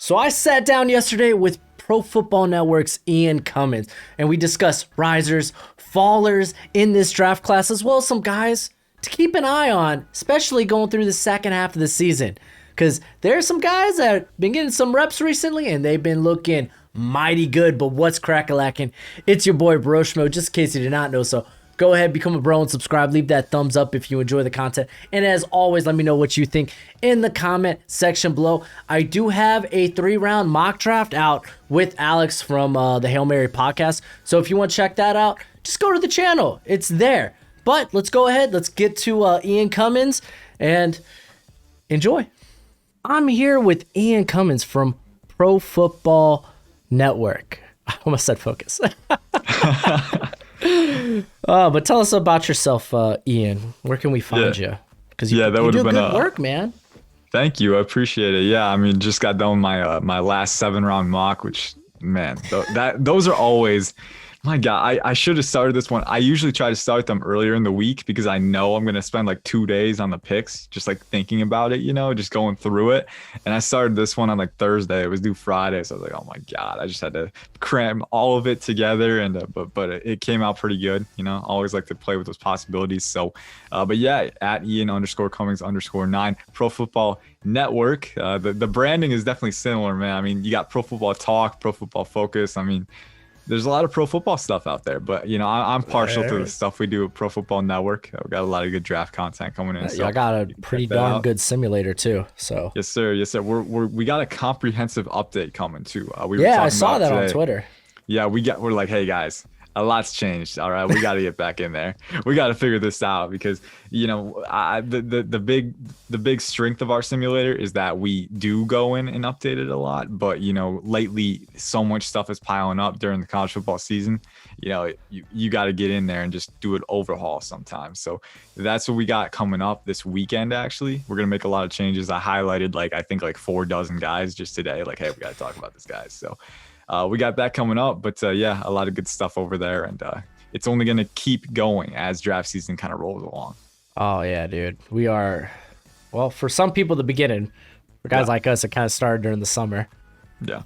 So I sat down yesterday with Pro Football Network's Ian Cummings, and we discussed risers, fallers in this draft class, as well as some guys to keep an eye on, especially going through the second half of the season. Because there are some guys that have been getting some reps recently, and they've been looking mighty good. But what's crack-a-lacking? It's your boy Broshmo, just in case you did not know so. Go ahead, become a bro and subscribe. Leave that thumbs up if you enjoy the content. And as always, let me know what you think in the comment section below. I do have a 3-round mock draft out with Alex from the Hail Mary podcast. So if you want to check that out, just go to the channel. It's there. But let's go ahead. Let's get to Ian Cummings and enjoy. I'm here with Ian Cummings from Pro Football Network. I almost said Focus. But tell us about yourself, Ian. Where can we find you? Because you do good work, man. Thank you. I appreciate it. Yeah, I mean, just got done with my last 7-round mock, which, man, those are always... My God, I should have started this one. I usually try to start them earlier in the week because I know I'm going to spend like 2 days on the picks, just like thinking about it, just going through it. And I started this one on like Thursday. It was due Friday. So I was like, oh my God, I just had to cram all of it together. And but it came out pretty good. I always like to play with those possibilities. So, but yeah, at Ian_Cummings_9, Pro Football Network. The branding is definitely similar, man. I mean, you got Pro Football Talk, Pro Football Focus. I mean, there's a lot of pro football stuff out there, but I'm partial to the stuff we do at Pro Football Network. We've got a lot of good draft content coming in. So I got a pretty darn good simulator too. So yes, sir. We got a comprehensive update coming too. I saw that on Twitter. Yeah, we're like, hey guys, a lot's changed. All right, we got to get back in there. We got to figure this out because the big strength of our simulator is that we do go in and update it a lot. But lately so much stuff is piling up during the college football season. You got to get in there and just do an overhaul sometimes. So that's what we got coming up this weekend. Actually, we're gonna make a lot of changes. I highlighted I think 4 dozen guys just today. Like, hey, we got to talk about this guys. So. We got that coming up, but yeah, a lot of good stuff over there, and it's only going to keep going as draft season kind of rolls along. Oh yeah, dude. We are, well, for some people, the beginning. For guys like us, it kind of started during the summer. Yeah.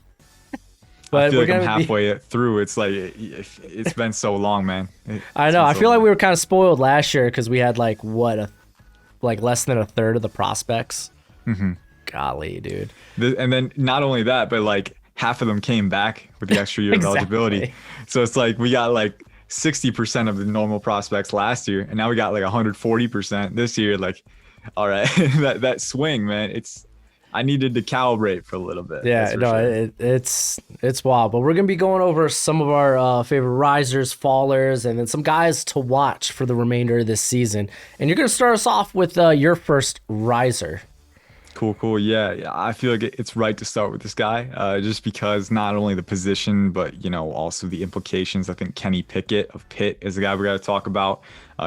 But I feel like I'm halfway through. It's like it's been so long, man. I know. I feel like we were kind of spoiled last year because we had less than a third of the prospects. Mm-hmm. Golly, dude. And then not only that, but half of them came back with the extra year of eligibility. So it's we got 60% of the normal prospects last year, and now we got 140% this year. All right, that swing, man. I needed to calibrate for a little bit. Yeah, no, sure. It's wild. But we're gonna be going over some of our favorite risers, fallers, and then some guys to watch for the remainder of this season. And you're gonna start us off with your first riser. Cool. Yeah. I feel like it's right to start with this guy, just because not only the position, but also the implications. I think Kenny Pickett of Pitt is the guy we got to talk about.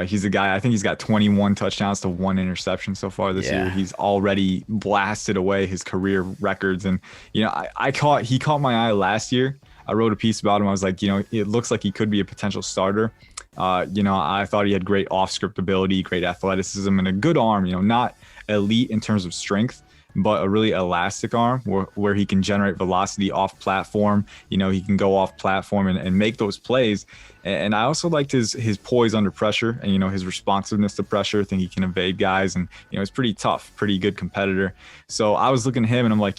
He's a guy. I think he's got 21 touchdowns to 1 interception so far this year. He's already blasted away his career records, and he caught my eye last year. I wrote a piece about him. I was like, it looks like he could be a potential starter. I thought he had great off-script ability, great athleticism, and a good arm. Not elite in terms of strength, but a really elastic arm where he can generate velocity off platform. He can go off platform and make those plays. And I also liked his poise under pressure and, his responsiveness to pressure. I think he can evade guys, and, he's pretty tough, pretty good competitor. So I was looking at him and I'm like,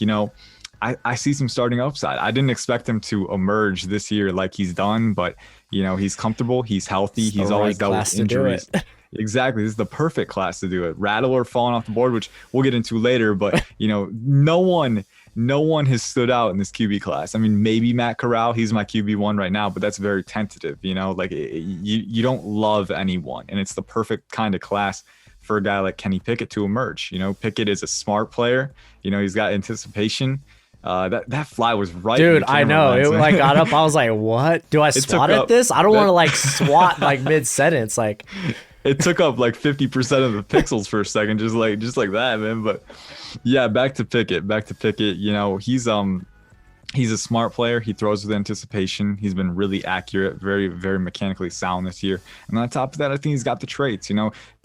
I see some starting upside. I didn't expect him to emerge this year like he's done, but, he's comfortable, he's healthy, he's always dealt with injuries. Exactly. This is the perfect class to do it. Rattler falling off the board, which we'll get into later, but no one has stood out in this QB class. I mean, maybe Matt Corral, he's my QB1 right now, but that's very tentative. You don't love anyone, and it's the perfect kind of class for a guy like Kenny Pickett to emerge. Pickett is a smart player. He's got anticipation. That fly was right. Dude, I know. It got up. I was like, what? Do I swat at this? I don't want to swat mid sentence. It took up 50% of the pixels for a second, just like that, man. But yeah, back to Pickett. He's He's a smart player. He throws with anticipation. He's been really accurate, very, very mechanically sound this year. And on top of that, I think he's got the traits.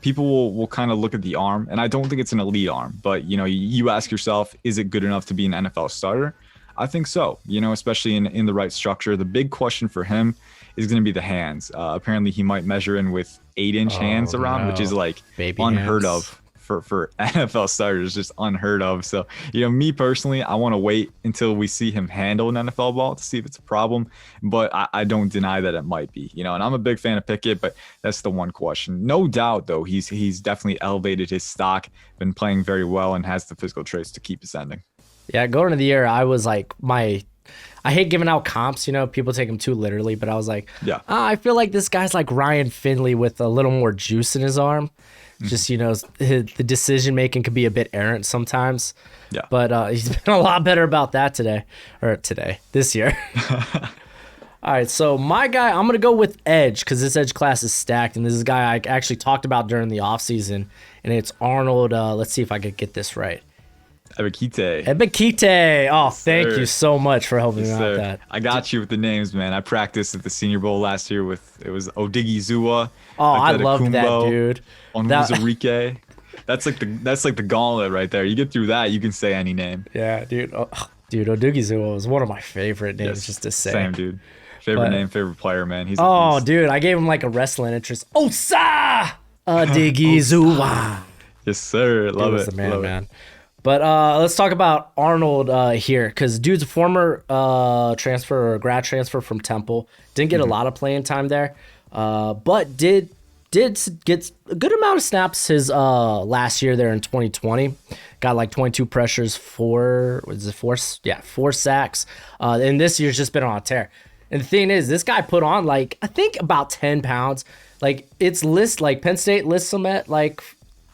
People will kind of look at the arm, and I don't think it's an elite arm, but you ask yourself, is it good enough to be an NFL starter? I think so, especially in the right structure. The big question for him is going to be the hands. Apparently, he might measure in with 8-inch hands around, which is like Baby unheard hands. of for NFL starters, just unheard of. So, me personally, I want to wait until we see him handle an NFL ball to see if it's a problem. But I don't deny that it might be, and I'm a big fan of Pickett, but that's the one question. No doubt, though, he's definitely elevated his stock, been playing very well, and has the physical traits to keep ascending. Yeah, going into the year, I was like, I hate giving out comps, people take them too literally, but I was like, Yeah. I feel like this guy's like Ryan Finley with a little more juice in his arm. Just, the decision making could be a bit errant sometimes. Yeah. But he's been a lot better about that this year. All right, so my guy, I'm going to go with edge because this edge class is stacked, and this is a guy I actually talked about during the offseason, and it's Arnold. Let's see if I could get this right. Ebiketie. Oh, thank sir. you so much for helping me out with that. I got you with the names, man. I practiced at the Senior Bowl last year it was Odigizua. Oh, I loved that, dude. Onwuzurike. That's like the gauntlet right there. You get through that, you can say any name. Yeah, dude. Dude, Odigizua was one of my favorite names just to say. Same, dude. Favorite name, favorite player, man. He's dude, I gave him like a wrestling interest. Osa Odigizua. Yes, sir. Love it. The man. But let's talk about Arnold here, because dude's a former transfer or grad transfer from Temple. Didn't get a lot of playing time there, but did get a good amount of snaps his last year there in 2020. Got like 22 pressures, four sacks. And this year's just been on a tear. And the thing is, this guy put on like, I think about 10 pounds. Like Penn State lists him at like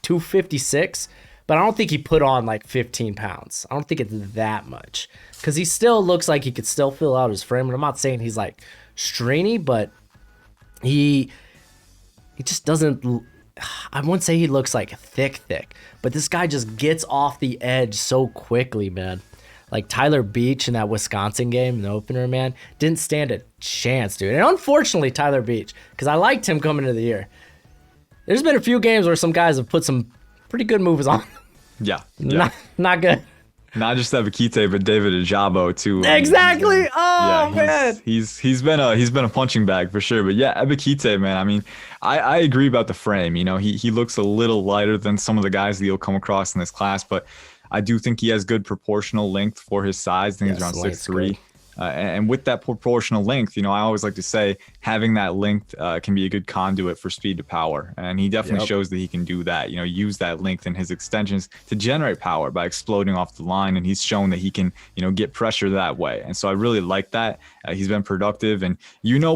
256. But I don't think he put on like 15 pounds. I don't think it's that much. Because he still looks like he could still fill out his frame. And I'm not saying he's like strainy, but he just doesn't. I wouldn't say he looks like thick. But this guy just gets off the edge so quickly, man. Like Tyler Beach in that Wisconsin game, in the opener, man, didn't stand a chance, dude. And unfortunately, Tyler Beach, because I liked him coming into the year. There's been a few games where some guys have put some pretty good moves on. Yeah. Not good. Not just Ebiketie, but David Ajabo too. Exactly. Man. He's been a punching bag for sure. But yeah, Ebiketie, man. I mean, I agree about the frame. He looks a little lighter than some of the guys that you'll come across in this class, but I do think he has good proportional length for his size. I think he's around 6'3". And with that proportional length, I always like to say having that length can be a good conduit for speed to power. And he definitely shows that he can do that, use that length and his extensions to generate power by exploding off the line. And he's shown that he can, get pressure that way. And so I really like that. He's been productive. And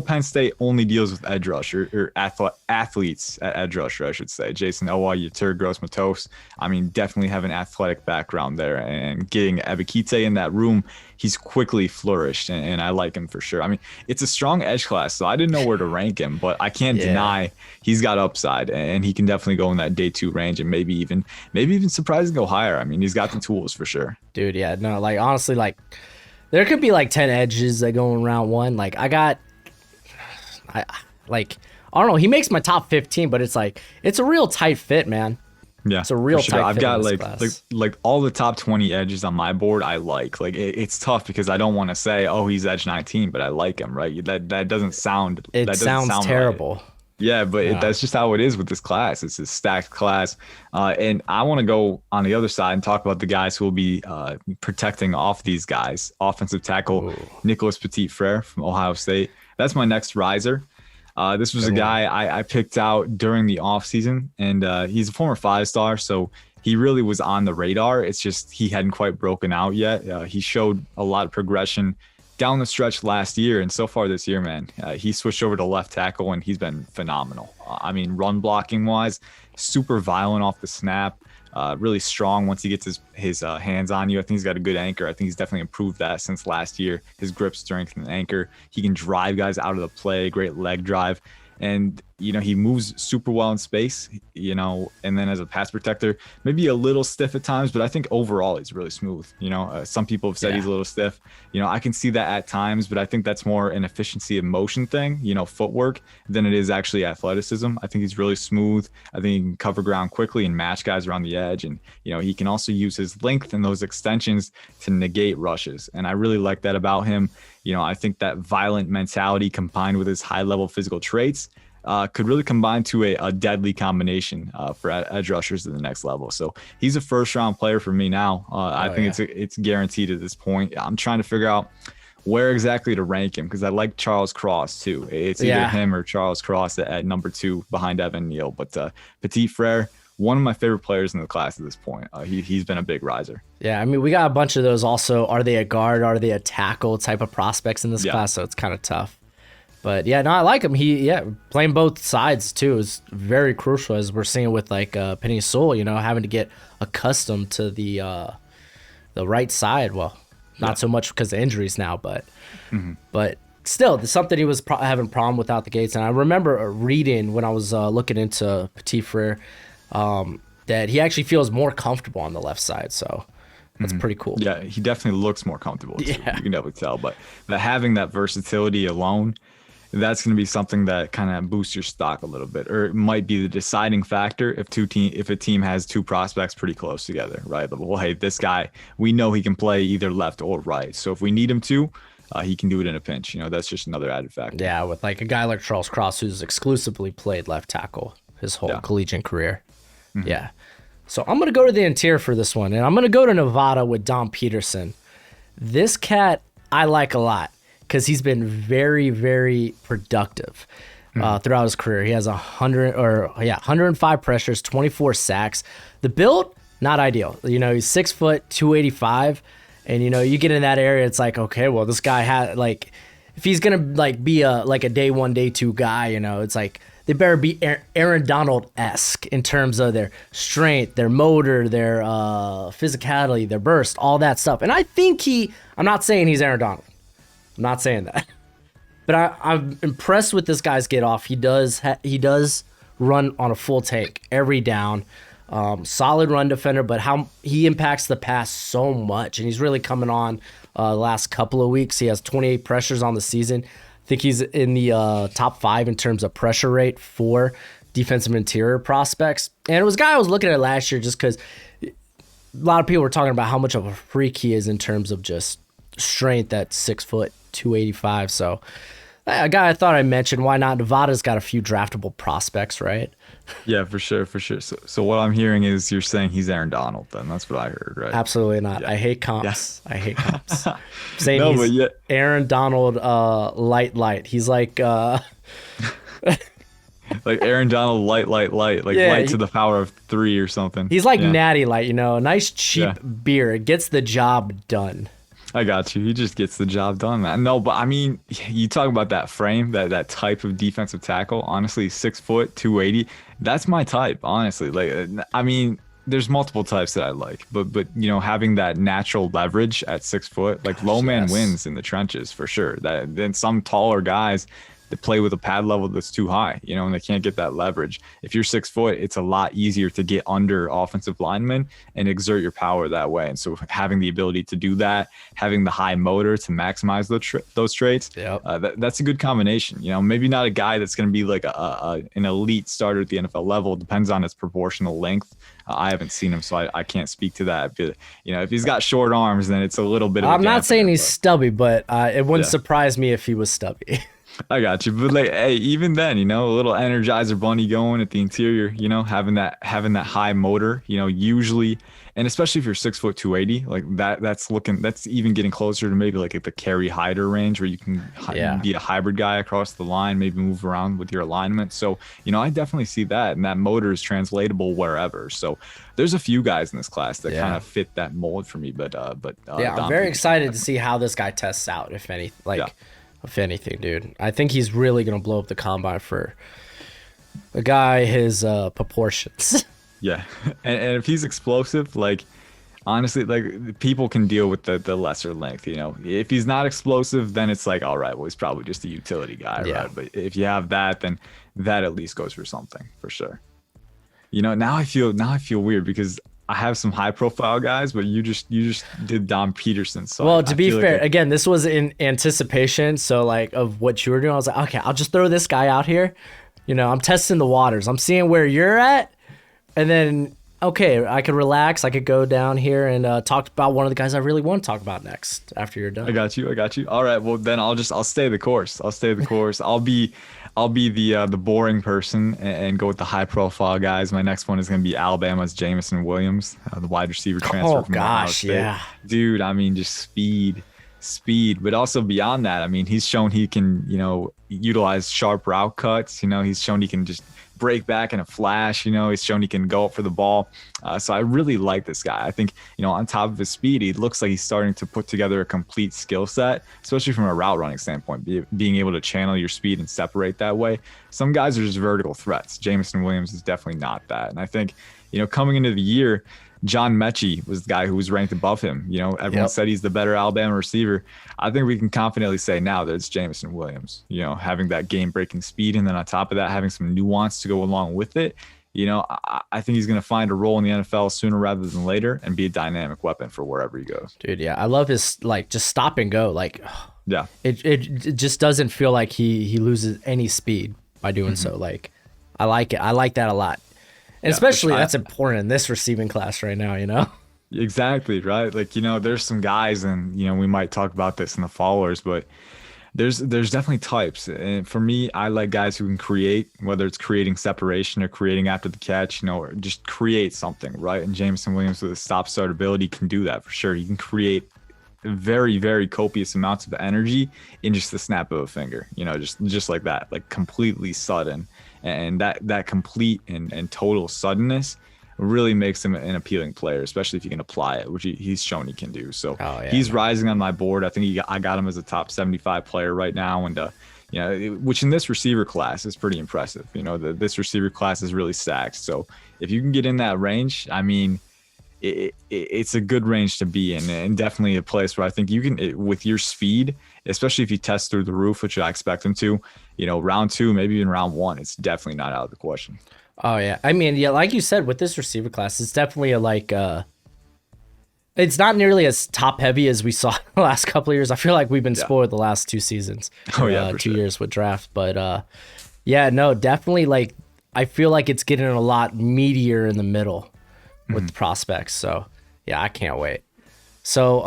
Penn State only deals with edge rush or athletes at edge rusher, I should say. Jason Owa, Yetur Gross-Matos. I mean, definitely have an athletic background there. And getting Ebiketie in that room, he's quickly flourished, and I like him for sure. I mean, it's a strong edge class, so I didn't know where to rank him, but I can't deny he's got upside, and he can definitely go in that day 2 range, and maybe even surprise and go higher. I mean, he's got the tools for sure. Dude, yeah, no, like honestly, like there could be like 10 edges that go in round 1. Like I don't know. He makes my top 15, but it's a real tight fit, man. Yeah, it's a real tight fit. I've got class. like all the top 20 edges on my board. I like it's tough because I don't want to say, oh, he's edge 19, but I like him, right? That doesn't sound. It sounds terrible. Right. Yeah, but that's just how it is with this class. It's a stacked class, and I want to go on the other side and talk about the guys who will be protecting off these guys. Offensive tackle Nicholas Petit-Frere from Ohio State. That's my next riser. This was a guy I picked out during the offseason, and he's a former 5-star, so he really was on the radar. It's just he hadn't quite broken out yet. He showed a lot of progression down the stretch last year, and so far this year, man, he switched over to left tackle, and he's been phenomenal. I mean, run blocking wise, super violent off the snap. Really strong once he gets his hands on you. I think he's got a good anchor. I think he's definitely improved that since last year. His grip strength and anchor. He can drive guys out of the play. Great leg drive. And, he moves super well in space, and then as a pass protector, maybe a little stiff at times, but I think overall he's really smooth. Some people have said he's a little stiff. I can see that at times, but I think that's more an efficiency of motion thing, footwork, than it is actually athleticism. I think he's really smooth. I think he can cover ground quickly and match guys around the edge. And, he can also use his length and those extensions to negate rushes. And I really like that about him. I think that violent mentality combined with his high level physical traits could really combine to a deadly combination for edge rushers at the next level. So he's a first round player for me now. I think it's guaranteed at this point. I'm trying to figure out where exactly to rank him because I like Charles Cross too. It's either him or Charles Cross at number 2 behind Evan Neal. But Petit Frere, one of my favorite players in the class at this point. He's been a big riser. Yeah, I mean, we got a bunch of those also. Are they a guard? Are they a tackle type of prospects in this class? So it's kind of tough. But yeah, no, I like him. Playing both sides too is very crucial, as we're seeing with like Penny Sewell, having to get accustomed to the right side. Well, not so much because of injuries now, but still, there's something he was having a problem with out the gates. And I remember reading when I was looking into Petit Frere that he actually feels more comfortable on the left side. So that's pretty cool. Yeah, he definitely looks more comfortable too. Yeah. You can definitely tell. But having that versatility alone, that's going to be something that kind of boosts your stock a little bit, or it might be the deciding factor if a team has 2 prospects pretty close together, right? Well, hey, this guy, we know he can play either left or right. So if we need him to, he can do it in a pinch. That's just another added factor. Yeah, with like a guy like Charles Cross, who's exclusively played left tackle his whole collegiate career. Yeah. So I'm going to go to the interior for this one, and I'm going to go to Nevada with Dom Peterson. This cat I like a lot because he's been very, very productive throughout his career. He has 105 pressures, 24 sacks. The build, not ideal. He's 6 foot, 285, and you get in that area, it's like, okay, well, this guy had if he's gonna be a day 1, day 2 guy, it's like they better be Aaron Donald-esque in terms of their strength, their motor, their physicality, their burst, all that stuff. And I think I'm not saying he's Aaron Donald. I'm not saying that. But I'm impressed with this guy's get off. He does run on a full tank every down. Solid run defender, but how he impacts the pass so much. And he's really coming on the last couple of weeks. He has 28 pressures on the season. I think he's in the top 5 in terms of pressure rate for defensive interior prospects. And it was a guy I was looking at last year just because a lot of people were talking about how much of a freak he is in terms of just strength at 6 foot, 285. So a guy I thought I mentioned, why not? Nevada's got a few draftable prospects, right? Yeah, for sure. So what I'm hearing is you're saying he's Aaron Donald, then. That's what I heard, right? Absolutely not. Yeah. I hate comps. Yeah. I hate comps. I'm saying he's Aaron Donald light. He's like... like Aaron Donald light. Like light to the power of 3 or something. He's like Natty Light, a nice cheap beer. It gets the job done. I got you. He just gets the job done, man. No, but I mean, you talk about that frame, that type of defensive tackle. Honestly, 6 foot, 280. That's my type, honestly. I mean, there's multiple types that I like, but having that natural leverage at 6 foot, low man wins in the trenches for sure. Then some taller guys that play with a pad level that's too high, and they can't get that leverage. If you're 6 foot, it's a lot easier to get under offensive linemen and exert your power that way. And so having the ability to do that, having the high motor to maximize those traits, that's a good combination. Maybe not a guy that's going to be like an elite starter at the NFL level. It depends on his proportional length. I haven't seen him, so I can't speak to that. But, if he's got short arms, then it's a little bit of I'm not saying he's stubby, but it wouldn't surprise me if he was stubby. I got you, but hey, even then, a little Energizer Bunny going at the interior, having that high motor, usually, and especially if you're 6 foot 280, that's even getting closer to maybe like at the Kerry Hyder range where you can be a hybrid guy across the line, maybe move around with your alignment. So, I definitely see that, and that motor is translatable wherever. So there's a few guys in this class that kind of fit that mold for me, but I'm very excited to see how this guy tests out, if anything, dude. I think he's really going to blow up the combine for a guy his proportions. Yeah. And if he's explosive, honestly, people can deal with the lesser length, If he's not explosive, then it's all right, well, he's probably just a utility guy, right? But if you have that, then that at least goes for something for sure. Now I feel weird because I have some high profile guys, but you just did Dom Peterson. So well, to be fair, like again, this was in anticipation. So like of what you were doing, I was like, okay, I'll just throw this guy out here. I'm testing the waters. I'm seeing where you're at. And then, okay, I could relax. I could go down here and talk about one of the guys I really want to talk about next after you're done. I got you. All right. Well, then I'll stay the course. I'll be the boring person and go with the high profile guys. My next one is going to be Alabama's Jamison Williams, the wide receiver transfer. Oh, from Ohio gosh, State. yeah. Dude, I mean, just speed, but also beyond that, I mean, he's shown he can, utilize sharp route cuts. He's shown he can just break back in a flash. He's shown he can go up for the ball. So I really like this guy. I think, on top of his speed, he looks like he's starting to put together a complete skill set, especially from a route running standpoint, being able to channel your speed and separate that way. Some guys are just vertical threats. Jamison Williams is definitely not that. And I think, coming into the year, John Mechie was the guy who was ranked above him. Everyone said he's the better Alabama receiver. I think we can confidently say now that it's Jamison Williams, having that game-breaking speed. And then on top of that, having some nuance to go along with it. I think he's going to find a role in the NFL sooner rather than later and be a dynamic weapon for wherever he goes. Dude, yeah. I love his, just stop and go. Yeah. It just doesn't feel like he loses any speed by doing so. I like it. I like that a lot. And especially that's important in this receiving class right now, Exactly, right? There's some guys, and we might talk about this in the followers, but there's definitely types. And for me, I like guys who can create, whether it's creating separation or creating after the catch, or just create something, right? And Jamison Williams with his stop-start ability can do that for sure. He can create very, very copious amounts of energy in just the snap of a finger, just like that, completely sudden. And that complete and total suddenness really makes him an appealing player, especially if you can apply it, which he's shown he can do. So he's rising on my board. I think I got him as a top 75 player right now. And, which in this receiver class is pretty impressive. This receiver class is really stacked. So if you can get in that range, I mean, it's a good range to be in, and definitely a place where I think you can, with your speed, especially if you test through the roof, which I expect him to, round 2, maybe even round 1, it's definitely not out of the question. Oh yeah. I mean, yeah, like you said, with this receiver class, it's definitely it's not nearly as top heavy as we saw the last couple of years. I feel like we've been spoiled the last 2 seasons. Oh yeah, 2 years with draft, but yeah, no, definitely I feel like it's getting a lot meatier in the middle with the prospects. So yeah, I can't wait. So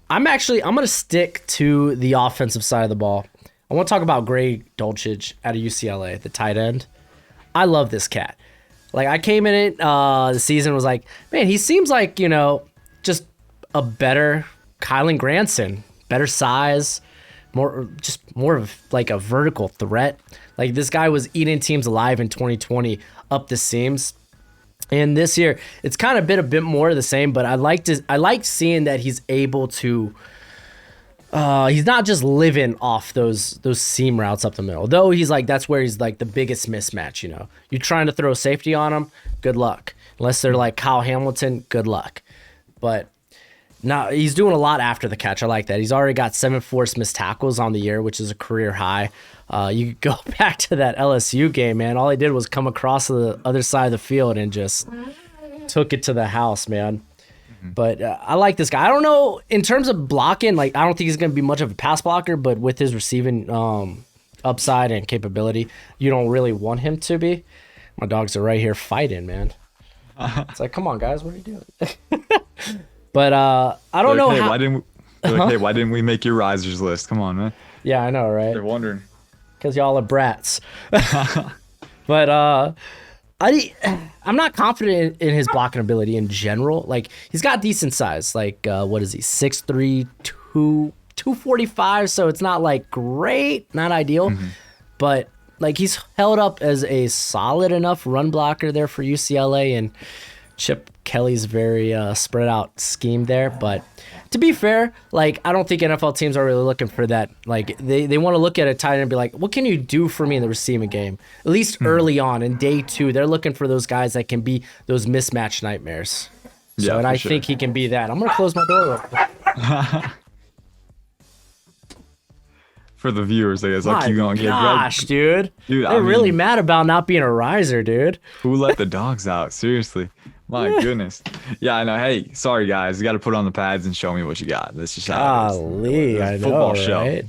I'm going to stick to the offensive side of the ball. I want to talk about Greg Dolcich out of UCLA, the tight end. I love this cat. I came in it the season, was like, man, he seems like, just a better Kylan Granson, better size, more of a vertical threat. This guy was eating teams alive in 2020 up the seams. And this year, it's kind of been a bit more of the same, but I like seeing that he's able to. He's not just living off those seam routes up the middle, though. That's where he's the biggest mismatch. You're trying to throw safety on him, good luck. Unless they're like Kyle Hamilton, good luck. But no, he's doing a lot after the catch. I like that. He's already got 7 forced missed tackles on the year, which is a career high. You could go back to that LSU game, man. All he did was come across the other side of the field and just took it to the house, man. But I like this guy. I don't know, in terms of blocking, I don't think he's going to be much of a pass blocker, but with his receiving upside and capability, you don't really want him to be. My dogs are right here fighting, man. It's come on, guys, what are you doing? But I don't know how. Why didn't we make your risers list? Come on, man. Yeah, I know, right? They're wondering. Because y'all are brats. But I'm not confident in his blocking ability in general. He's got decent size. What is he? 6'3", 245. So it's not great, not ideal. But he's held up as a solid enough run blocker there for UCLA, and Chip Kelly's very spread out scheme there. But to be fair, I don't think NFL teams are really looking for that. They want to look at a tight end and be like, what can you do for me in the receiving game? At least early on in day 2, they're looking for those guys that can be those mismatch nightmares. So, and I think he can be that. I'm going to close my door real quick. for the viewers, I guess. I'll My keep going. gosh, dude. Dude, They're really mad about not being a riser, dude. Who let the dogs out? Seriously. My goodness. Yeah, I know. Hey, sorry guys. You got to put on the pads and show me what you got. That's just how it is. Golly, I know, Football show. right?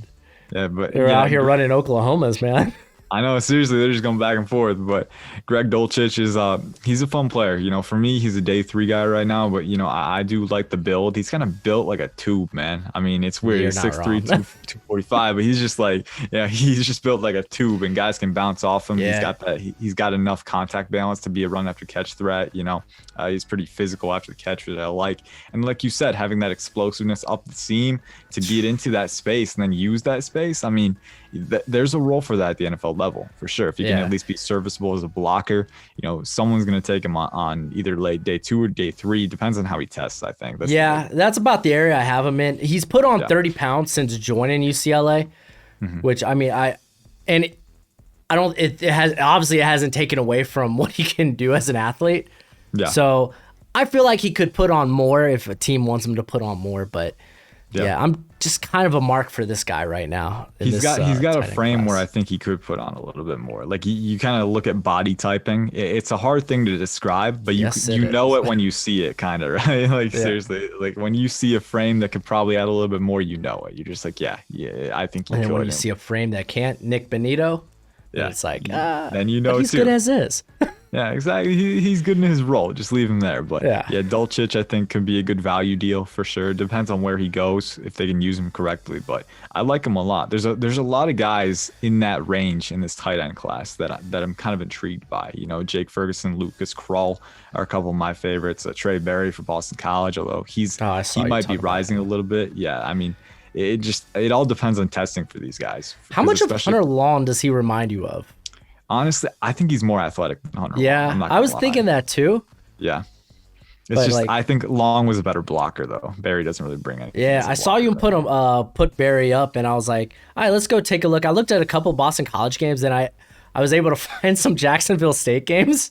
Yeah, but They're out here running Oklahomas, man. I know, seriously, they're just going back and forth. But Greg Dolcich is he's a fun player. You know, for me, he's a day 3 guy right now. But you know, I do like the build. He's kind of built like a tube, man. I mean, it's weird. He's 6'3", 245, but he's just like, yeah, he's just built like a tube, and guys can bounce off him. Yeah. He's got enough contact balance to be a run after catch threat. You know, he's pretty physical after the catch, which I like. And like you said, having that explosiveness up the seam to get into that space and then use that space. I mean, there's a role for that at the NFL level for sure. If you can at least be serviceable as a blocker, you know, someone's going to take him on either late day 2 or day 3. Depends on how he tests, I think. That's about the area I have him in. He's put on 30 pounds since joining UCLA, which I mean, it hasn't taken away from what he can do as an athlete. Yeah. So I feel like he could put on more if a team wants him to put on more, but yeah, I'm just kind of a mark for this guy right now. He's got a frame where I think he could put on a little bit more. Like you kind of look at body typing. It's a hard thing to describe, but you know it when you see it, kind of, right? Like seriously, like when you see a frame that could probably add a little bit more, you know it. You're just like, yeah, I think he could. And when you see a frame that can't, Nick Benito, it's like, then you know he's good as is. Yeah, exactly. He's good in his role. Just leave him there. But yeah, Dolcich I think could be a good value deal for sure. Depends on where he goes, if they can use him correctly. But I like him a lot. There's a lot of guys in that range in this tight end class that I'm kind of intrigued by. You know, Jake Ferguson, Lucas Krull are a couple of my favorites. Trey Berry for Boston College, although he might be rising a little bit. Yeah, I mean, it all depends on testing for these guys. How much of Hunter Long does he remind you of? Honestly, I think he's more athletic than Hunter. Yeah, I was thinking that too. Yeah. It's just I think Long was a better blocker though. Barry doesn't really bring anything. Yeah, I saw you put Barry up, and I was like, all right, let's go take a look. I looked at a couple Boston College games, and I was able to find some Jacksonville State games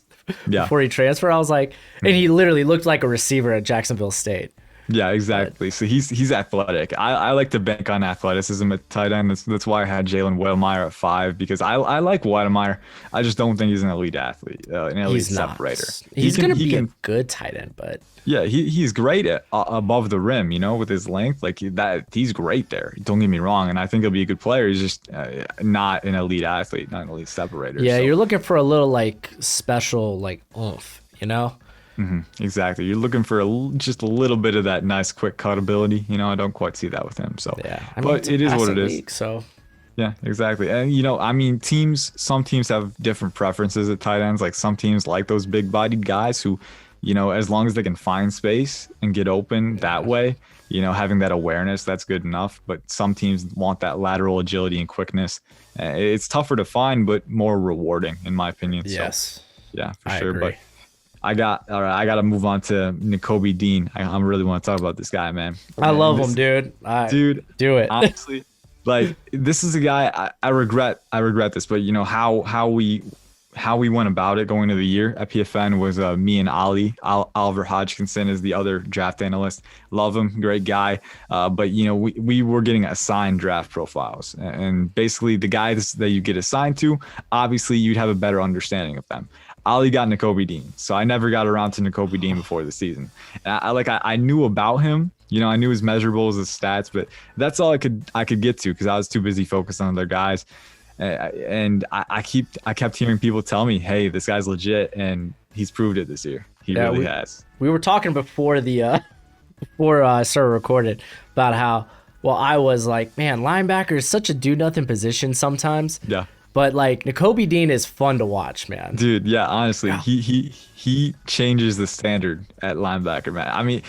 before he transferred. I was like, and he literally looked like a receiver at Jacksonville State. Yeah, exactly. So he's athletic. I like to bank on athleticism at tight end. That's why I had Jalen Wedemeyer at 5, because I like Wedemeyer. I just don't think he's an elite athlete, an elite separator. He's going to be a good tight end, but yeah, he's great at above the rim, you know, with his length. Like that, he's great there. Don't get me wrong, and I think he'll be a good player. He's just not an elite athlete, not an elite separator. Yeah, so you're looking for a little like special like oomph, you know. Exactly. You're looking for just a little bit of that nice quick cut ability. You know, I don't quite see that with him. So yeah, but it is what it is. League, so yeah, exactly. And you know, I mean, some teams have different preferences at tight ends. Like some teams like those big bodied guys who, you know, as long as they can find space and get open that way, you know, having that awareness, that's good enough. But some teams want that lateral agility and quickness. It's tougher to find, but more rewarding, in my opinion. Yes. So, yeah, for I sure. agree. But I got to move on to Nicoby Dean. I really want to talk about this guy, man. I love him, dude. Dude, do it. Honestly, like this is a guy I regret this, but you know how we went about it going into the year at PFN was me and Oliver Hodgkinson is the other draft analyst. Love him, great guy. But you know we were getting assigned draft profiles, and basically the guys that you get assigned to, obviously you'd have a better understanding of them. Ollie got Nicoby Dean, so I never got around to Nicoby Dean before the season. And I knew about him, you know, I knew his measurables, his stats, but that's all I could get to because I was too busy focused on other guys. And I kept hearing people tell me, hey, this guy's legit, and he's proved it this year. He really has. We were talking before I started recording about how I was like, man, linebacker is such a do nothing position sometimes. Yeah. But like Nicoby Dean is fun to watch, man. Dude, yeah, honestly, he changes the standard at linebacker, man. I mean,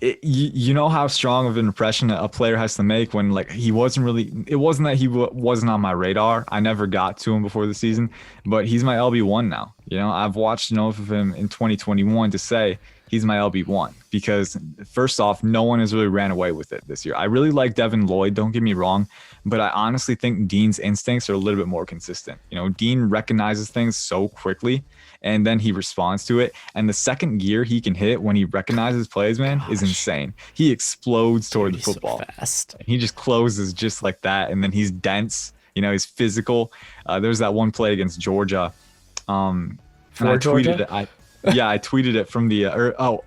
you know how strong of an impression a player has to make when like it wasn't that he wasn't on my radar. I never got to him before the season, but he's my LB1 now. You know, I've watched enough of him in 2021 to say he's my LB1 because first off, no one has really ran away with it this year. I really like Devin Lloyd, don't get me wrong, but I honestly think Dean's instincts are a little bit more consistent. You know, Dean recognizes things so quickly and then he responds to it. And the second gear he can hit when he recognizes plays, man, is insane. He explodes toward the football. So fast. He just closes just like that. And then he's dense, you know, he's physical. There was that one play against Georgia. And I tweeted it. I tweeted it from the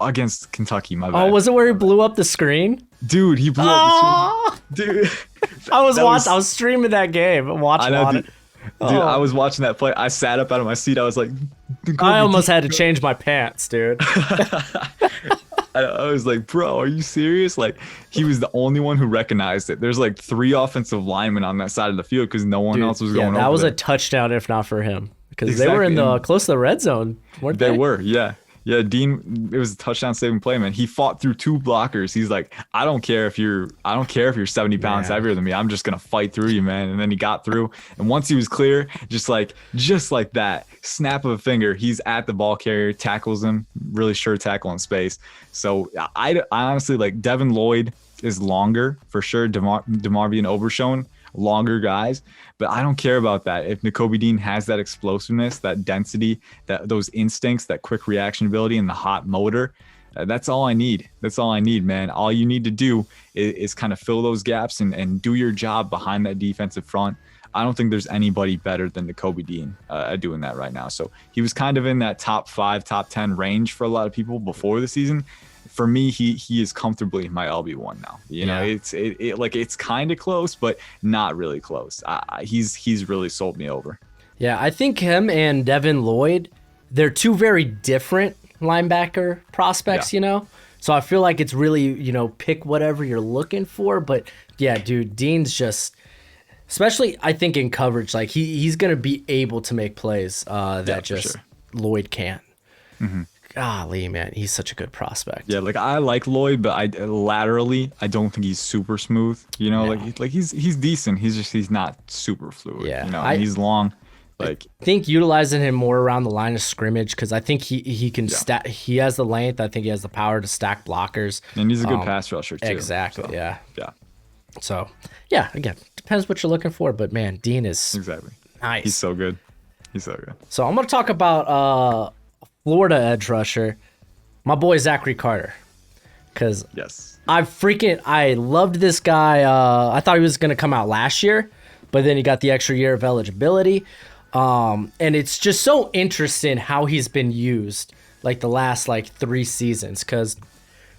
against Kentucky. My bad. Oh, was it where he blew up the screen? Dude, he blew up the screen. Dude, I was streaming that game, watching on it. Dude, I was watching that play. I sat up out of my seat. I was like, I almost had to change my pants, dude. I was like, bro, are you serious? Like, he was the only one who recognized it. There's like 3 offensive linemen on that side of the field because no one else was going over. That was there. a touchdown if not for him. Because they were in the close to the red zone, weren't they? They were, yeah. Yeah, Dean, it was a touchdown saving play, man. He fought through 2 blockers. He's like, I don't care if you're 70 pounds heavier than me. I'm just gonna fight through you, man. And then he got through. And once he was clear, just like that, snap of a finger, he's at the ball carrier, tackles him, really sure tackle in space. So I honestly like Devin Lloyd is longer for sure. DeMarvion Obershone, longer guys, but I don't care about that. If Nicoby Dean has that explosiveness, that density, those instincts, that quick reaction ability, and the hot motor, that's all I need. That's all I need, man. All you need to do is kind of fill those gaps and do your job behind that defensive front. I don't think there's anybody better than Nicoby Dean at doing that right now. So he was kind of in that top 5, top 10 range for a lot of people before the season. For me, he is comfortably my LB1 now. You know, it's kind of close, but not really close. He's really sold me over. Yeah, I think him and Devin Lloyd, they're 2 very different linebacker prospects, you know? So I feel like it's really, you know, pick whatever you're looking for. But yeah, dude, Dean's just, especially I think in coverage, like he's going to be able to make plays Lloyd can't. Mm-hmm. Golly, man, he's such a good prospect. Yeah, like I like Lloyd, but I don't think he's super smooth. You know, like he's decent. He's not super fluid. Yeah, you know, he's long. Like I think utilizing him more around the line of scrimmage because I think he can stack. He has the length. I think he has the power to stack blockers. And he's a good pass rusher too. Exactly. So, yeah. So again, depends what you're looking for, but man, Dean is exactly nice. He's so good. So I'm gonna talk about Florida edge rusher, my boy Zachary Carter, because I loved this guy. I thought he was gonna come out last year, but then he got the extra year of eligibility, and it's just so interesting how he's been used like the last 3 seasons. Because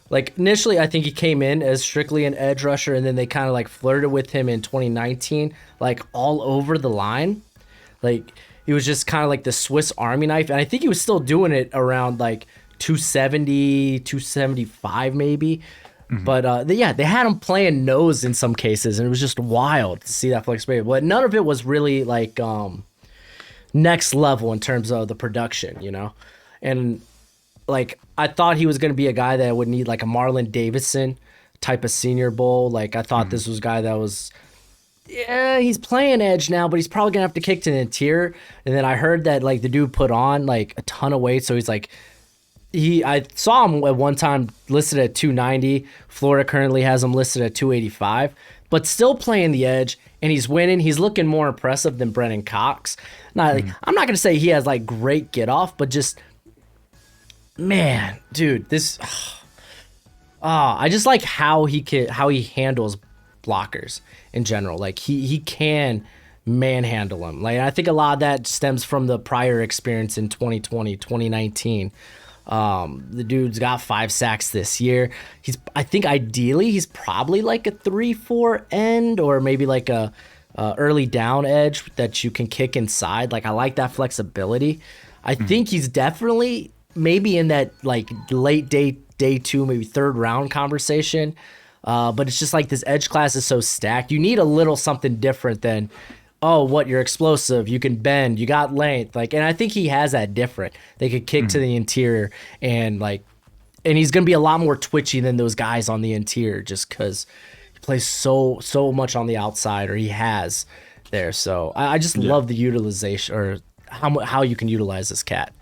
like initially I think he came in as strictly an edge rusher, and then they kind of like flirted with him in 2019, like all over the line, like. He was just kind of like the Swiss Army knife. And I think he was still doing it around like 270, 275 maybe. Mm-hmm. But they had him playing nose in some cases. And it was just wild to see that flexibility. But none of it was really like next level in terms of the production, you know? And like I thought he was going to be a guy that would need like a Marlon Davidson type of Senior Bowl. Like I thought this was a guy that was... Yeah, he's playing edge now, but he's probably gonna have to kick to the interior. And then I heard that like the dude put on like a ton of weight, so he's like, I saw him at one time listed at 290. Florida currently has him listed at 285, but still playing the edge, and he's winning. He's looking more impressive than Brennan Cox. I'm not gonna say he has like great get off, but just man, dude, this. I just like how he handles blockers in general. Like he can manhandle them. Like I think a lot of that stems from the prior experience in 2020, 2019. The dude's got 5 sacks this year. I think ideally he's probably like a 3-4 end or maybe like a early down edge that you can kick inside. Like I like that flexibility. I think he's definitely maybe in that like late day 2, maybe 3rd round conversation. But it's just like this edge class is so stacked. You need a little something different than, you're explosive, you can bend, you got length. Like, and I think he has that different. They could kick to the interior and he's gonna be a lot more twitchy than those guys on the interior just because he plays so much on the outside, or he has there. So I just love the utilization or how you can utilize this cat.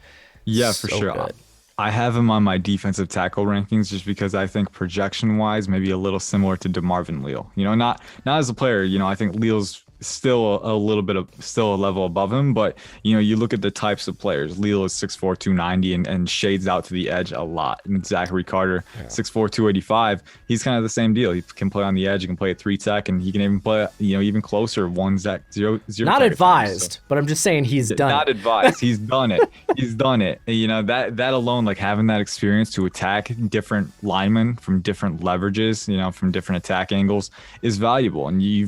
Yeah, for sure. Good. I have him on my defensive tackle rankings just because I think projection wise, maybe a little similar to DeMarvin Leal. Not as a player. I think Leal's still a little bit of still a level above him, but you look at the types of players. Leal is 6'4", 290 and shades out to the edge a lot. And Zachary Carter, 6'4", 285. He's kind of the same deal. He can play on the edge, he can play at 3-tech, and he can even play even closer 1-zach 0. Not advised, but I'm just saying he's done. Not advised. He's done it. He's done it. That alone, like having that experience to attack different linemen from different leverages, from different attack angles is valuable. And you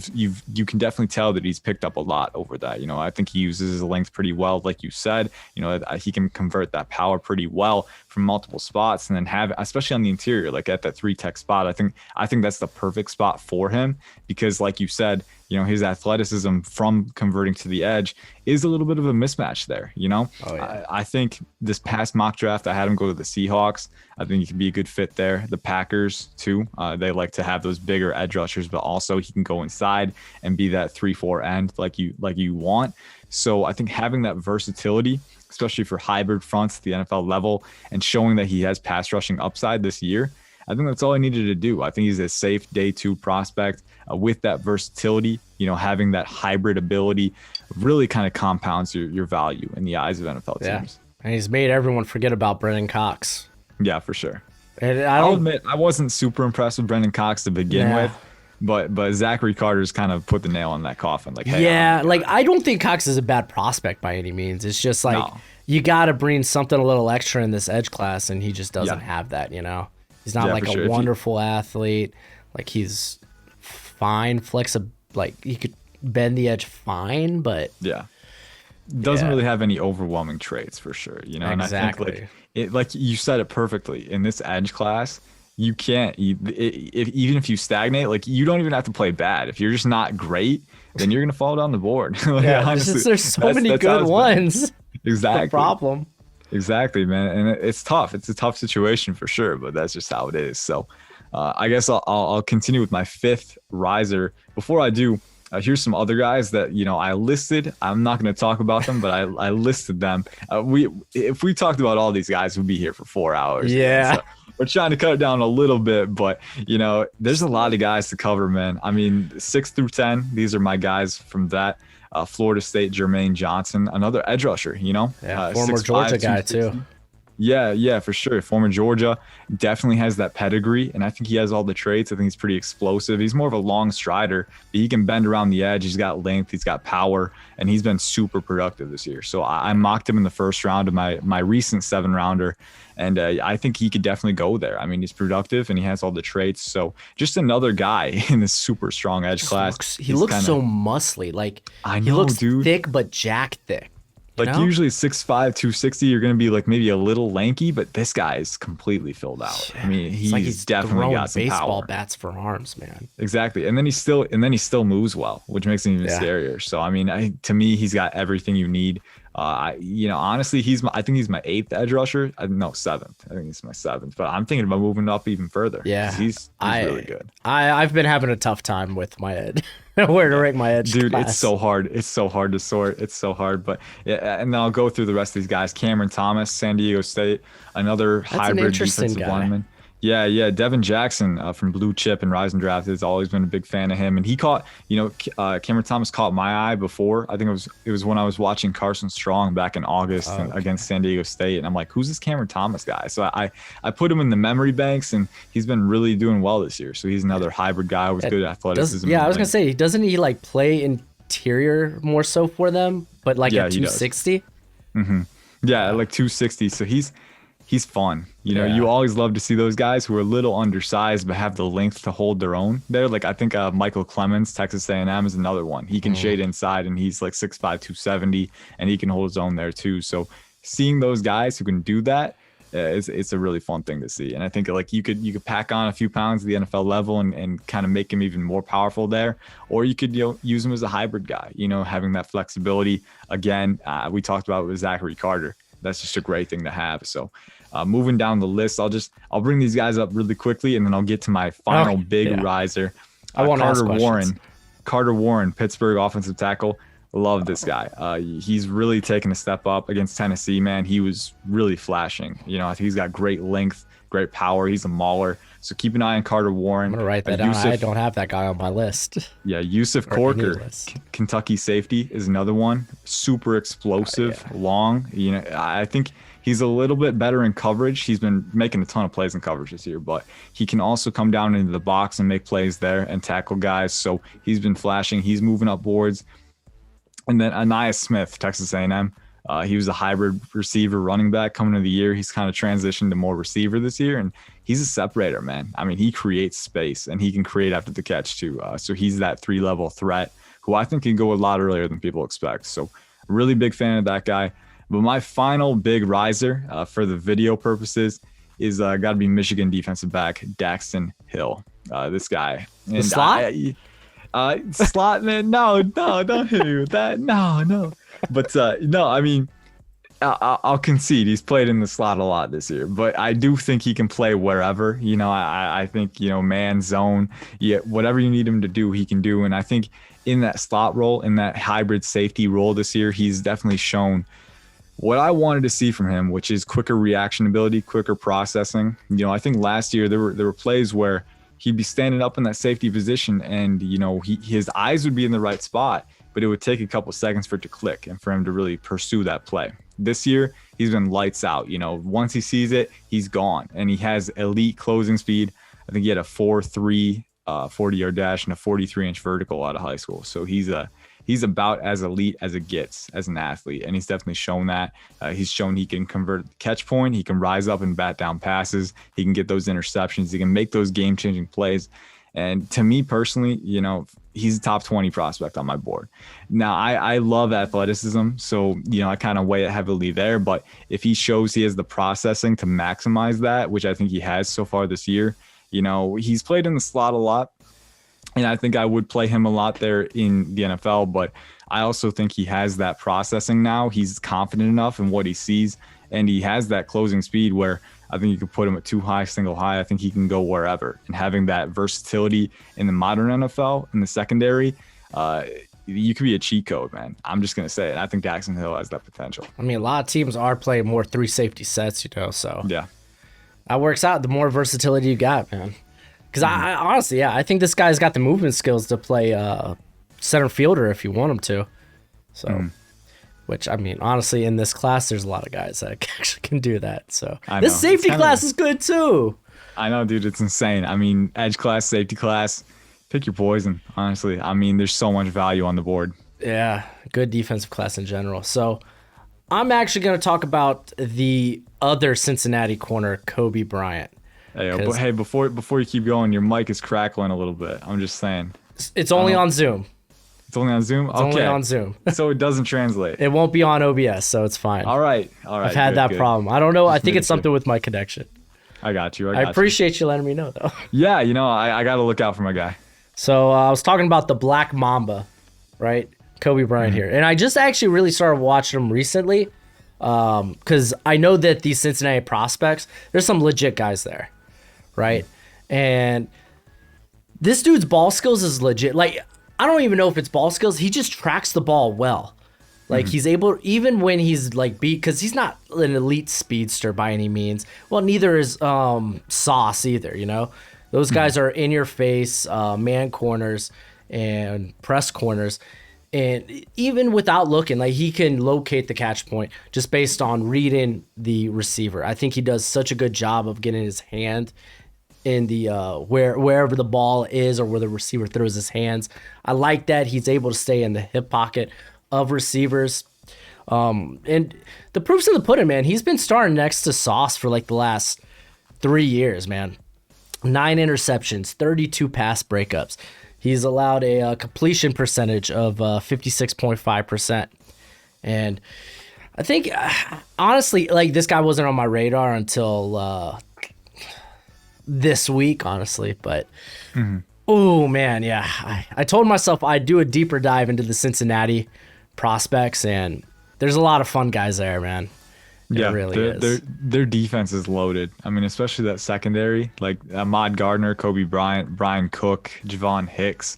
can definitely tell that he's picked up a lot over that. I think he uses his length pretty well, like you said. He can convert that power pretty well from multiple spots, and then have, especially on the interior, like at that 3-tech spot. I think that's the perfect spot for him because, like you said, his athleticism from converting to the edge is a little bit of a mismatch there. Oh, yeah. I think this past mock draft, I had him go to the Seahawks. I think he could be a good fit there. The Packers too. They like to have those bigger edge rushers, but also he can go inside and be that 3-4 end like you want. So I think having that versatility, especially for hybrid fronts at the NFL level, and showing that he has pass rushing upside this year, I think that's all I needed to do. I think he's a safe day 2 prospect with that versatility. Having that hybrid ability really kind of compounds your value in the eyes of NFL teams. And he's made everyone forget about Brennan Cox. Yeah, for sure. And I'll admit I wasn't super impressed with Brennan Cox to begin with, but Zachary Carter's kind of put the nail in that coffin. Like, hey, I don't think Cox is a bad prospect by any means. It's just like you got to bring something a little extra in this edge class, and he just doesn't have that. He's not like a wonderful athlete. Like, he's fine, flexible. Like, he could bend the edge fine, but doesn't really have any overwhelming traits for sure. Exactly. And I think like you said it perfectly, in this edge class, you can't even if you stagnate, like, you don't even have to play bad. If you're just not great, then you're gonna fall down the board. Honestly, there's so many good ones. Exactly. The problem. Exactly, man. And it's tough. It's a tough situation for sure, but that's just how it is. So I guess I'll continue with my 5th riser. Before I do, here's some other guys that I listed. I'm not going to talk about them, but I listed them. If we talked about all these guys, we'd be here for 4 hours. Yeah. So we're trying to cut it down a little bit, but there's a lot of guys to cover, man. I mean, 6 through 10, these are my guys from that. Florida State, Jermaine Johnson, another edge rusher. Former 6'5", Georgia guy too. Yeah, for sure. Former Georgia, definitely has that pedigree, and I think he has all the traits. I think he's pretty explosive. He's more of a long strider, but he can bend around the edge. He's got length, he's got power, and he's been super productive this year. So I mocked him in the first round of my recent 7-rounder, and I think he could definitely go there. I mean, he's productive and he has all the traits. So just another guy in this super strong edge class. He looks so muscly. Like, I know, he looks dude. thick but jack thick. Like, usually 6'5", 260, you're going to be like maybe a little lanky, but this guy is completely filled out. I mean, he's definitely got some baseball power. bats for arms, man. Exactly. And then he still moves well, which makes him even scarier. So, I mean, to me, he's got everything you need. Honestly, I think he's my 8th edge rusher. No, 7th. I think he's my 7th, but I'm thinking about moving up even further. Yeah. He's really good. I've been having a tough time with my edge. Where to rank my edge dude class. It's so hard to sort. It's so hard, but and then I'll go through the rest of these guys. Cameron Thomas, San Diego State, another hybrid defensive lineman. Devin Jackson from Blue Chip and Rise and Draft has always been a big fan of him, and he caught Cameron Thomas caught my eye before. I think it was when I was watching Carson Strong back in August against San Diego State, and I'm like, who's this Cameron Thomas guy? So I put him in the memory banks, and he's been really doing well this year. So he's another hybrid guy with good athleticism. I was gonna say, doesn't he like play interior more so for them, but like at 260? Mm-hmm. Yeah, like 260. So he's fun. You always love to see those guys who are a little undersized but have the length to hold their own there. Like, I think Michael Clemens, Texas A&M, is another one. He can shade inside, and he's like 6'5", 270, and he can hold his own there too. So seeing those guys who can do that, it's a really fun thing to see. And I think like you could pack on a few pounds at the NFL level and kind of make him even more powerful there, or you could use him as a hybrid guy. Having that flexibility. Again, we talked about it with Zachary Carter. That's just a great thing to have. So moving down the list, I'll bring these guys up really quickly, and then I'll get to my final big riser. I want to ask questions. Carter Warren, Pittsburgh offensive tackle. Love this guy. He's really taken a step up against Tennessee, man. He was really flashing. I think he's got great length, great power. He's a mauler. So keep an eye on Carter Warren. I'm gonna write that down. I don't have that guy on my list. Yeah, Yusuf Corker, Kentucky safety, is another one. Super explosive, long. I think he's a little bit better in coverage. He's been making a ton of plays in coverage this year, but he can also come down into the box and make plays there and tackle guys. So he's been flashing. He's moving up boards. And then Anaya Smith, Texas A&M. He was a hybrid receiver running back coming into the year. He's kind of transitioned to more receiver this year, and he's a separator, man. I mean, he creates space, and he can create after the catch too. So he's that 3-level threat who I think can go a lot earlier than people expect. So really big fan of that guy. But my final big riser for the video purposes is got to be Michigan defensive back Daxton Hill. This guy. And the slot? Slot, man. No, don't hit me with that. No. But no, I mean, I'll concede he's played in the slot a lot this year, but I do think he can play wherever. I think, man, zone, whatever you need him to do, he can do. And I think in that slot role, in that hybrid safety role this year, he's definitely shown what I wanted to see from him, which is quicker reaction ability, quicker processing. I think last year there were plays where he'd be standing up in that safety position and, his eyes would be in the right spot, but it would take a couple seconds for it to click and for him to really pursue that play. This year, he's been lights out. Once he sees it, he's gone. And he has elite closing speed. I think he had a 4.3 40-yard dash and a 43-inch vertical out of high school. So he's about as elite as it gets as an athlete, and he's definitely shown that. He's shown he can convert the catch point. He can rise up and bat down passes. He can get those interceptions. He can make those game-changing plays. And to me personally, he's a top 20 prospect on my board. Now, I love athleticism, so, I kind of weigh it heavily there. But if he shows he has the processing to maximize that, which I think he has so far this year, he's played in the slot a lot. And I think I would play him a lot there in the NFL, but I also think he has that processing now. He's confident enough in what he sees, and he has that closing speed where I think you could put him at 2 high, single high. I think he can go wherever. And having that versatility in the modern NFL in the secondary, you could be a cheat code, man. I'm just going to say it. I think Daxton Hill has that potential. I mean, a lot of teams are playing more 3 safety sets, so yeah, that works out. The more versatility you got, man. Because I honestly, I think this guy's got the movement skills to play center fielder if you want him to. So, which, I mean, honestly, in this class, there's a lot of guys that actually can do that. So this safety class is good too. I know, dude. It's insane. I mean, edge class, safety class, pick your poison, honestly. I mean, there's so much value on the board. Yeah, good defensive class in general. So I'm actually going to talk about the other Cincinnati corner, Nicoby Bryant. Hey, before you keep going, your mic is crackling a little bit. I'm just saying. It's only on Zoom. It's only on Zoom? It's only on Zoom. So it doesn't translate. It won't be on OBS, so it's fine. All right. I've had that problem. I don't know. I think it's something with my connection. I got you. I appreciate you letting me know, though. Yeah, I got to look out for my guy. So I was talking about the Black Mamba, right? Nicoby Bryant here. And I just actually really started watching him recently because I know that these Cincinnati prospects, there's some legit guys there, right? And this dude's ball skills is legit. Like, I don't even know if it's ball skills. He just tracks the ball well. Like, he's able, even when he's like beat, because he's not an elite speedster by any means. Well, neither is Sauce either, Those guys are in your face, man corners and press corners. And even without looking, like, he can locate the catch point just based on reading the receiver. I think he does such a good job of getting his hand in the wherever the ball is or where the receiver throws his hands. I like that he's able to stay in the hip pocket of receivers. And the proof's in the pudding, man. He's been starting next to Sauce for like the last 3 years, man. 9 interceptions, 32 pass breakups. He's allowed a completion percentage of 56.5%. And I think, honestly, like, this guy wasn't on my radar until this week, honestly. But, oh, man, yeah. I told myself I'd do a deeper dive into the Cincinnati prospects, and there's a lot of fun guys there, man. Yeah, it really is. Their defense is loaded. I mean, especially that secondary, like Ahmad Gardner, Nicoby Bryant, Brian Cook, Javon Hicks.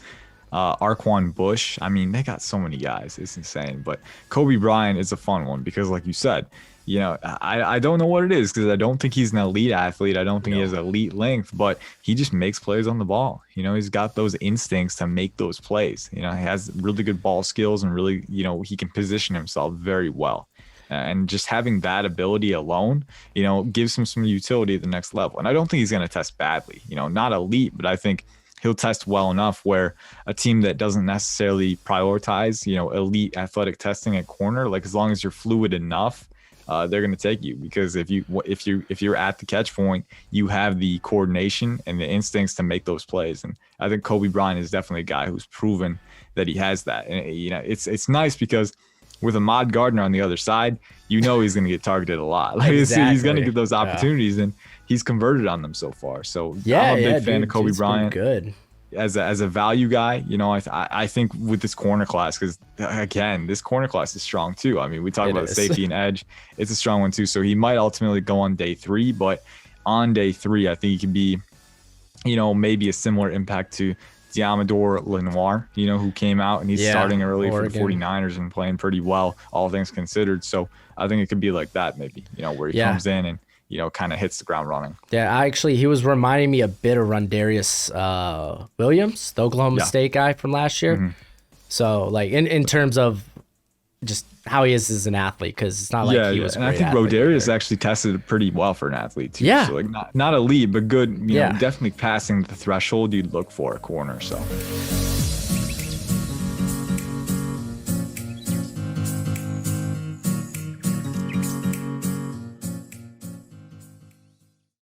Arquan Bush. I mean, they got so many guys. It's insane. But Kobe Bryant is a fun one because, like you said, I don't know what it is because I don't think he's an elite athlete. I don't think he has elite length, but he just makes plays on the ball. He's got those instincts to make those plays. He has really good ball skills and really, he can position himself very well. And just having that ability alone, gives him some utility at the next level. And I don't think he's going to test badly, not elite, but I think he'll test well enough where a team that doesn't necessarily prioritize, elite athletic testing at corner, like as long as you're fluid enough, they're going to take you, because if you're at the catch point, you have the coordination and the instincts to make those plays. And I think Kobe Bryant is definitely a guy who's proven that he has that. And it's nice because with Ahmad Gardner on the other side, he's going to get targeted a lot. Like Exactly. He's going to get those opportunities, and he's converted on them so far. So I'm a big fan of Kobe Bryant. Good. As a value guy, I think with this corner class, because again, this corner class is strong too. I mean, we talk about the safety and edge. It's a strong one too. So he might ultimately go on day 3, but on day 3, I think he could be, maybe a similar impact to Diamador Lenoir, who came out and he's starting early for the 49ers and playing pretty well, all things considered. So I think it could be like that maybe, where he comes in and, kind of hits the ground running. Yeah, he was reminding me a bit of Rondarius Williams, the Oklahoma State guy from last year. Mm-hmm. So like in terms of just how he is as an athlete, because it's not like he was. And I think Rodarius actually tested pretty well for an athlete too. Yeah, so like not elite, but good. Definitely passing the threshold you'd look for a corner. So.